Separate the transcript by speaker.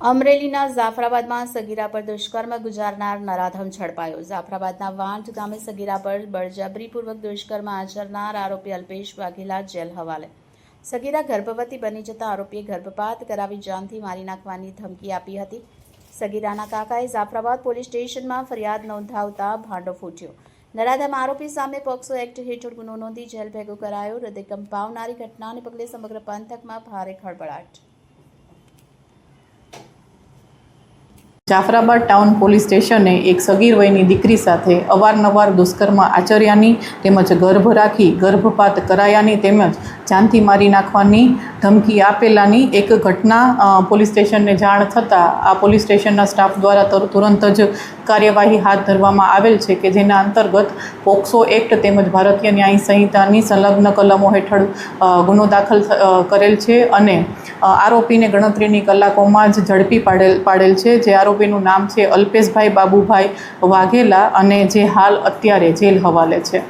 Speaker 1: અમરેલીના જાફરાબાદમાં સગીરા પર દુષ્કર્મ ગુજારનાર નરાધમ ઝડપાયો। જાફરાબાદના વાંટ ગામે સગીરા પર બળજબરીપૂર્વક દુષ્કર્મ આચરનાર આરોપી અલ્પેશ વાઘેલા જેલ હવાલે। સગીરા ગર્ભવતી બની જતા આરોપીએ ગર્ભપાત કરાવી જાનથી મારી નાખવાની ધમકી આપી હતી। સગીરાના કાકાએ જાફરાબાદ પોલીસ સ્ટેશનમાં ફરિયાદ નોંધાવતા ભાંડો ફૂટ્યો। નરાધમ આરોપી સામે પોક્સો એક્ટ હેઠળ ગુનો નોંધી જેલ ભેગો કરાયો। હૃદય કંપાવનારી ઘટનાને પગલે સમગ્ર પંથકમાં ભારે ખળભળાટ।
Speaker 2: જાફરાબાદ ટાઉન પોલીસ સ્ટેશને એક સગીર વયની દીકરી સાથે અવારનવાર દુષ્કર્મ આચર્યાની તેમજ ગર્ભ રાખી ગર્ભપાત કરાયાની તેમજ જાનથી મારી નાખવાની ધમકી આપેલાની એક ઘટના પોલીસ સ્ટેશનને જાણ થતાં આ પોલીસ સ્ટેશનના સ્ટાફ દ્વારા તુરંત જ કાર્યવાહી હાથ ધરવામાં આવેલ છે કે જેના અંતર્ગત પોક્સો એક્ટ તેમજ ભારતીય ન્યાય સંહિતાની સંલગ્ન કલમો હેઠળ ગુનો દાખલ કરેલ છે અને આરોપીને ગણતરીની કલાકોમાં જ ઝડપી પાડેલ છે। જે આરોપીનું નામ છે અલ્પેશભાઈ બાબુભાઈ વાઘેલા અને જે હાલ અત્યારે જેલ હવાલે છે।